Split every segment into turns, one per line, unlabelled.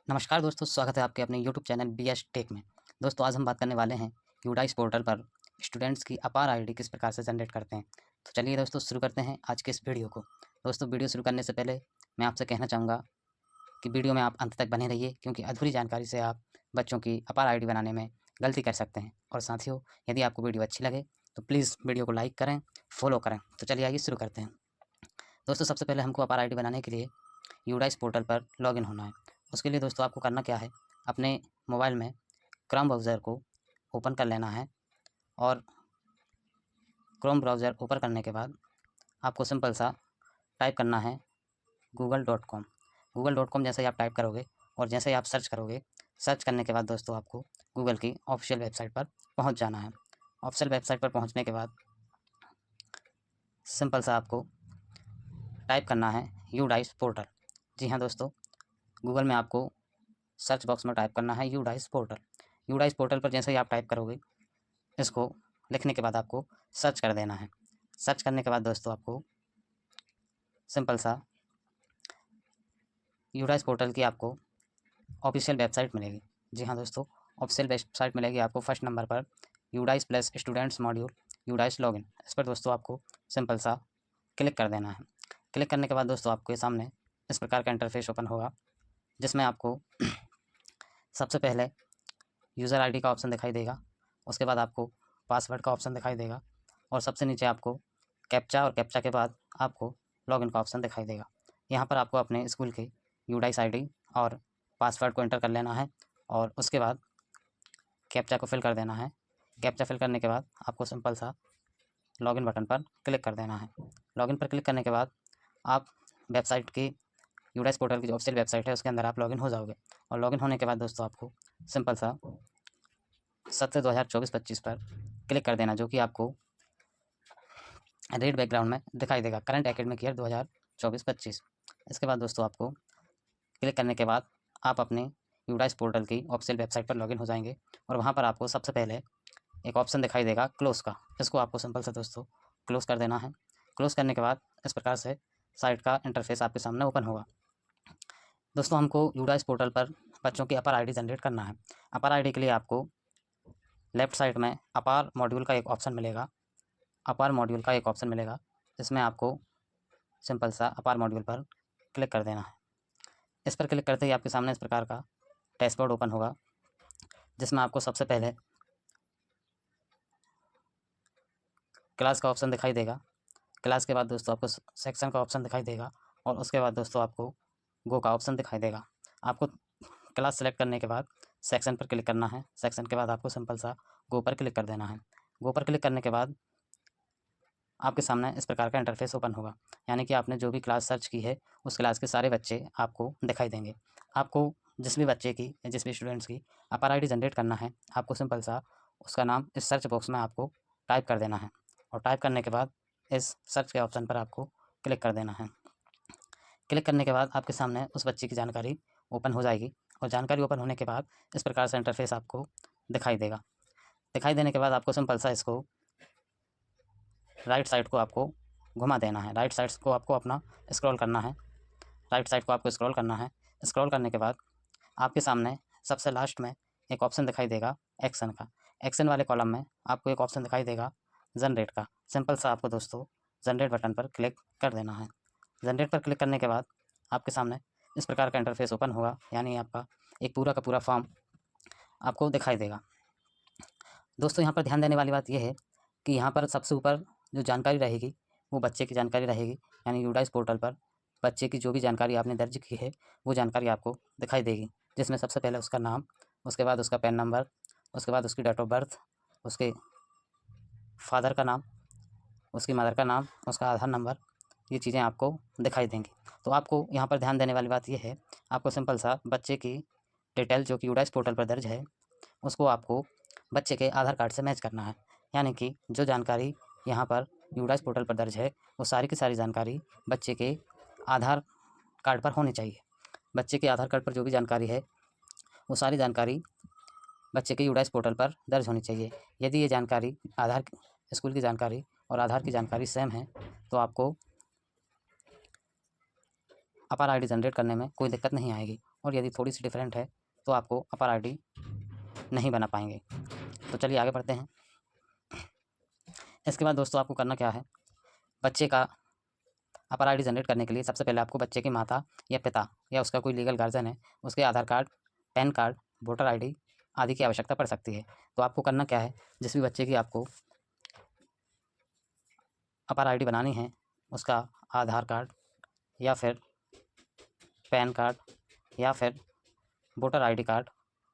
नमस्कार दोस्तों, स्वागत है आपके अपने यूट्यूब चैनल बीएस टेक में। दोस्तों आज हम बात करने वाले हैं कि यूडाइस पोर्टल पर स्टूडेंट्स की अपार आईडी किस प्रकार से जनरेट करते हैं। तो चलिए दोस्तों शुरू करते हैं आज के इस वीडियो को। दोस्तों वीडियो शुरू करने से पहले मैं आपसे कहना चाहूँगा कि वीडियो में आप अंत तक बने रहिए, क्योंकि अधूरी जानकारी से आप बच्चों की अपार आईडी बनाने में गलती कर सकते हैं। और साथियों, यदि आपको वीडियो अच्छी लगे तो प्लीज़ वीडियो को लाइक करें, फॉलो करें। तो चलिए आइए शुरू करते हैं। दोस्तों सबसे पहले हमको अपार आईडी बनाने के लिए यूडाइस पोर्टल पर लॉगिन होना है। उसके लिए दोस्तों आपको करना क्या है, अपने मोबाइल में क्रोम ब्राउज़र को ओपन कर लेना है। और क्रोम ब्राउज़र ओपन करने के बाद आपको सिंपल सा टाइप करना है google.com। google.com जैसे ही आप टाइप करोगे और जैसे ही आप सर्च करोगे, सर्च करने के बाद दोस्तों आपको गूगल की ऑफिशियल वेबसाइट पर पहुंच जाना है। ऑफिशियल वेबसाइट पर पहुंचने के बाद सिंपल सा आपको टाइप करना है यूडाइस पोर्टल। जी हाँ दोस्तों, गूगल में आपको सर्च बॉक्स में टाइप करना है यूडाइस पोर्टल। यूडाइस पोर्टल पर जैसे ही आप टाइप करोगे, इसको लिखने के बाद आपको सर्च कर देना है। सर्च करने के बाद दोस्तों आपको सिंपल सा यूडाइस पोर्टल की आपको ऑफिशियल वेबसाइट मिलेगी। जी हाँ दोस्तों, ऑफिशियल वेबसाइट मिलेगी आपको। फर्स्ट नंबर पर UDISE plus students module UDISE login, इस पर दोस्तों आपको सिंपल सा क्लिक कर देना है। क्लिक करने के बाद दोस्तों आपके सामने इस प्रकार का इंटरफेस ओपन होगा, जिसमें आपको सबसे पहले यूज़र आईडी का ऑप्शन दिखाई देगा। उसके बाद आपको पासवर्ड का ऑप्शन दिखाई देगा और सबसे नीचे आपको कैप्चा, और कैप्चा के बाद आपको लॉगिन का ऑप्शन दिखाई देगा। यहाँ पर आपको अपने स्कूल के यूडाइस आईडी और पासवर्ड को एंटर कर लेना है और उसके बाद कैप्चा को फिल कर देना है। कैप्चा फिल करने के बाद आपको सिंपल सा लॉगिन बटन पर क्लिक कर देना है। लॉगिन पर क्लिक करने के बाद आप वेबसाइट की यूडाइस पोर्टल की जो ऑफिशियल वेबसाइट है उसके अंदर आप लॉगिन हो जाओगे। और लॉगिन होने के बाद दोस्तों आपको सिंपल सा सत्र 2024-25 पर क्लिक कर देना, जो कि आपको रेड बैकग्राउंड में दिखाई देगा, करंट एकेडमिक ईयर 2024-25। इसके बाद दोस्तों आपको क्लिक करने के बाद आप अपने यूडाइस पोर्टल की ऑफिशियल वेबसाइट पर लॉगिन हो जाएंगे और वहाँ पर आपको सबसे पहले एक ऑप्शन दिखाई देगा क्लोज का। इसको आपको सिंपल से दोस्तों क्लोज कर देना है। क्लोज करने के बाद इस प्रकार से साइट का इंटरफेस आपके सामने ओपन होगा। दोस्तों हमको यूडाइस पोर्टल पर बच्चों की अपार आईडी जनरेट करना है। अपार आईडी के लिए आपको लेफ्ट साइड में अपार मॉड्यूल का एक ऑप्शन मिलेगा। अपार मॉड्यूल का एक ऑप्शन मिलेगा, जिसमें आपको सिंपल सा अपार मॉड्यूल पर क्लिक कर देना है। इस पर क्लिक करते ही आपके सामने इस प्रकार का डैशबोर्ड ओपन होगा, जिसमें आपको सबसे पहले क्लास का ऑप्शन दिखाई देगा। क्लास के बाद दोस्तों आपको सेक्शन का ऑप्शन दिखाई देगा और उसके बाद दोस्तों आपको गो का ऑप्शन दिखाई देगा। आपको क्लास सेलेक्ट करने के बाद सेक्शन पर क्लिक करना है। सेक्शन के बाद आपको सिंपल सा गो पर क्लिक कर देना है। गो पर क्लिक करने के बाद आपके सामने इस प्रकार का इंटरफेस ओपन होगा, यानी कि आपने जो भी क्लास सर्च की है उस क्लास के सारे बच्चे आपको दिखाई देंगे। आपको जिस भी बच्चे की या जिस भी स्टूडेंट्स की अपार आईडी जनरेट करना है, आपको सिंपल सा उसका नाम इस सर्च बॉक्स में आपको टाइप कर देना है और टाइप करने के बाद इस सर्च के ऑप्शन पर आपको क्लिक कर देना है। क्लिक करने के बाद आपके सामने उस बच्चे की जानकारी ओपन हो जाएगी और जानकारी ओपन होने के बाद इस प्रकार से इंटरफेस आपको दिखाई देगा। दिखाई देने के बाद आपको सिंपल सा इसको राइट साइड को आपको घुमा देना है। राइट साइड को आपको अपना स्क्रॉल करना है। राइट साइड को आपको स्क्रॉल करना है। स्क्रॉल करने के बाद आपके सामने सबसे लास्ट में एक ऑप्शन दिखाई देगा एक्शन का। एक्शन वाले कॉलम में आपको एक ऑप्शन दिखाई देगा जनरेट का। सिंपल सा आपको दोस्तों जनरेट बटन पर क्लिक कर देना है। जनरेट पर क्लिक करने के बाद आपके सामने इस प्रकार का इंटरफेस ओपन होगा, यानी आपका एक पूरा का पूरा फॉर्म आपको दिखाई देगा। दोस्तों यहाँ पर ध्यान देने वाली बात यह है कि यहाँ पर सबसे ऊपर जो जानकारी रहेगी वो बच्चे की जानकारी रहेगी, यानी यूडाइस पोर्टल पर बच्चे की जो भी जानकारी आपने दर्ज की है वो जानकारी आपको दिखाई देगी, जिसमें सबसे पहले उसका नाम, उसके बाद उसका पैन नंबर, उसके बाद उसकी डेट ऑफ बर्थ, उसके फादर का नाम, उसकी मदर का नाम, उसका आधार नंबर, ये चीज़ें आपको दिखाई देंगी। तो आपको यहाँ पर ध्यान देने वाली बात यह है, आपको सिंपल सा बच्चे की डिटेल जो कि यूडाइस पोर्टल पर दर्ज है उसको आपको बच्चे के आधार कार्ड से मैच करना है। यानी कि जो जानकारी यहाँ पर यूडाइस पोर्टल पर दर्ज है वो सारी की सारी जानकारी बच्चे के आधार कार्ड पर होनी चाहिए। बच्चे के आधार कार्ड पर जो भी जानकारी है वो सारी जानकारी बच्चे के यूडाइस पोर्टल पर दर्ज होनी चाहिए। यदि ये जानकारी आधार स्कूल की जानकारी और आधार की जानकारी सेम है तो आपको अपार आईडी जनरेट करने में कोई दिक्कत नहीं आएगी और यदि थोड़ी सी डिफरेंट है तो आपको अपर आईडी नहीं बना पाएंगे। तो चलिए आगे बढ़ते हैं। इसके बाद दोस्तों आपको करना क्या है, बच्चे का अपर आईडी जनरेट करने के लिए सबसे पहले आपको बच्चे की माता या पिता या उसका कोई लीगल गार्जियन है, उसके Aadhaar card, PAN card, voter ID आदि की आवश्यकता पड़ सकती है। तो आपको करना क्या है, जिस भी बच्चे की आपको अपर आईडी बनानी है उसका आधार कार्ड या फिर पैन कार्ड या फिर वोटर आईडी कार्ड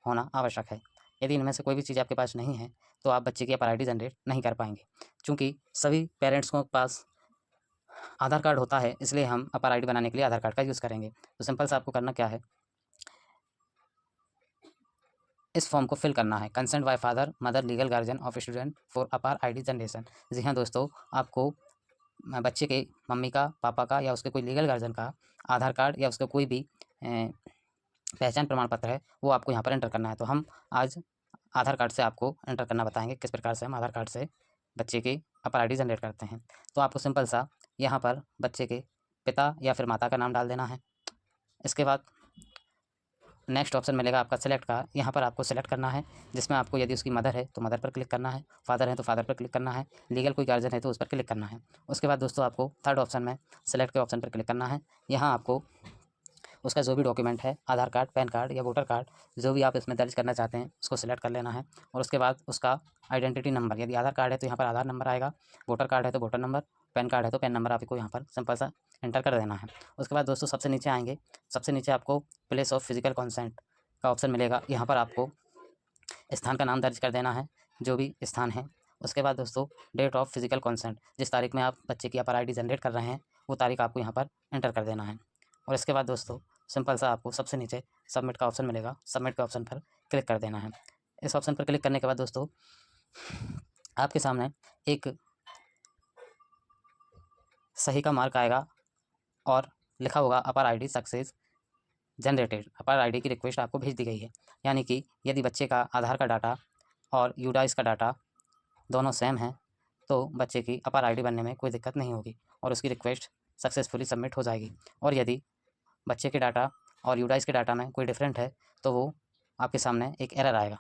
होना आवश्यक है। यदि इनमें से कोई भी चीज़ आपके पास नहीं है तो आप बच्चे की अपर आईडी जनरेट नहीं कर पाएंगे। चूँकि सभी पेरेंट्स के पास आधार कार्ड होता है, इसलिए हम अपर आईडी बनाने के लिए आधार कार्ड का यूज़ करेंगे। तो सिंपल सा आपको करना क्या है, इस फॉर्म को फिल करना है, consent by father mother legal guardian of student for APAAR ID generation. जी हाँ दोस्तों, आपको बच्चे के मम्मी का, पापा का या उसके कोई लीगल गार्जियन का आधार कार्ड या उसका कोई भी पहचान प्रमाण पत्र है वो आपको यहाँ पर एंटर करना है। तो हम आज आधार कार्ड से आपको एंटर करना बताएंगे, किस प्रकार से हम आधार कार्ड से बच्चे की अपर आईडी जनरेट करते हैं। तो आपको सिंपल सा यहाँ पर बच्चे के पिता या फिर माता का नाम डाल देना है। इसके बाद नेक्स्ट ऑप्शन मिलेगा आपका सेलेक्ट का, यहाँ पर आपको सेलेक्ट करना है, जिसमें आपको यदि उसकी मदर है तो मदर पर क्लिक करना है, फादर है तो फादर पर क्लिक करना है, लीगल कोई गार्जियन है तो उस पर क्लिक करना है। उसके बाद दोस्तों आपको थर्ड ऑप्शन में सेलेक्ट के ऑप्शन पर क्लिक करना है। यहाँ आपको उसका जो भी डॉक्यूमेंट है, आधार कार्ड, पैन कार्ड या वोटर कार्ड, जो भी आप इसमें दर्ज करना चाहते हैं उसको सिलेक्ट कर लेना है। और उसके बाद उसका आइडेंटिटी नंबर, यदि आधार कार्ड है तो यहाँ पर आधार नंबर आएगा, वोटर कार्ड है तो वोटर नंबर, पैन कार्ड है तो पैन नंबर आपको यहाँ पर सिंपल सा एंटर कर देना है। उसके बाद दोस्तों सबसे नीचे आएंगे, सबसे नीचे आपको प्लेस ऑफ फिजिकल कॉन्सेंट का ऑप्शन मिलेगा। यहाँ पर आपको स्थान का नाम दर्ज कर देना है, जो भी स्थान है। उसके बाद दोस्तों डेट ऑफ फिजिकल कॉन्सेंट, जिस तारीख में आप बच्चे की अपर आईडी जनरेट कर रहे हैं वो तारीख आपको यहाँ पर एंटर कर देना है। और इसके बाद दोस्तों सिंपल सा आपको सबसे नीचे सबमिट का ऑप्शन मिलेगा, सबमिट के ऑप्शन पर क्लिक कर देना है। इस ऑप्शन पर क्लिक करने के बाद दोस्तों आपके सामने एक सही का मार्क आएगा और लिखा होगा अपर आईडी सक्सेस जनरेटेड, अपर आईडी की रिक्वेस्ट आपको भेज दी गई है। यानी कि यदि बच्चे का आधार का डाटा और यूडाइस का डाटा दोनों सेम हैं तो बच्चे की अपर आईडी बनने में कोई दिक्कत नहीं होगी और उसकी रिक्वेस्ट सक्सेसफुली सबमिट हो जाएगी। और यदि बच्चे के डाटा और यूडाइस के डाटा में कोई डिफरेंट है तो वो आपके सामने एक एरर आएगा।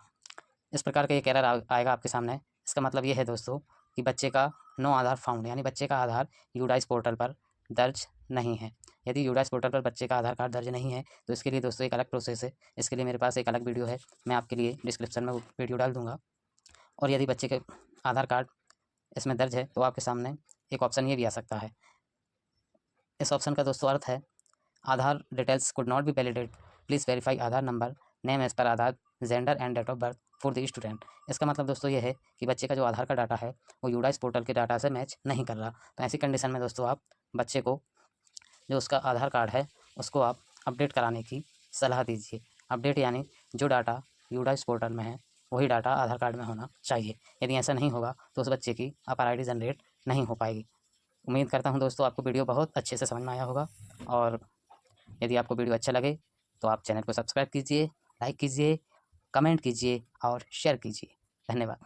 इस प्रकार का एक एरर आएगा आपके सामने। इसका मतलब ये है दोस्तों कि बच्चे का नो आधार फाउंड, यानी बच्चे का आधार यूडाइस पोर्टल पर दर्ज नहीं है। यदि यूडाइस पोर्टल पर बच्चे का आधार कार्ड दर्ज नहीं है तो इसके लिए दोस्तों एक अलग प्रोसेस है। इसके लिए मेरे पास एक अलग वीडियो है, मैं आपके लिए डिस्क्रिप्शन में वो वीडियो डाल दूँगा। और यदि बच्चे के आधार कार्ड इसमें दर्ज है तो आपके सामने एक ऑप्शन ये भी आ सकता है। इस ऑप्शन का दोस्तों अर्थ है Aadhaar details could not be validate, please verify Aadhaar number, name as per Aadhaar, gender and date of birth for the student. इसका मतलब दोस्तों ये है कि बच्चे का जो आधार का डाटा है वो यूडाइस पोर्टल के डाटा से मैच नहीं कर रहा। तो ऐसी कंडीशन में दोस्तों आप बच्चे को जो उसका आधार कार्ड है उसको आप अपडेट कराने की सलाह दीजिए। अपडेट यानी जो डाटा यूडाइस पोर्टल में है वही डाटा आधार कार्ड में होना चाहिए। यदि ऐसा नहीं होगा तो उस बच्चे की अपर आईडी जनरेट नहीं हो पाएगी। उम्मीद करता हूँ दोस्तों आपको वीडियो बहुत अच्छे से समझ में आया होगा। और यदि आपको वीडियो अच्छा लगे तो आप चैनल को सब्सक्राइब कीजिए, लाइक कीजिए, कमेंट कीजिए और शेयर कीजिए। धन्यवाद।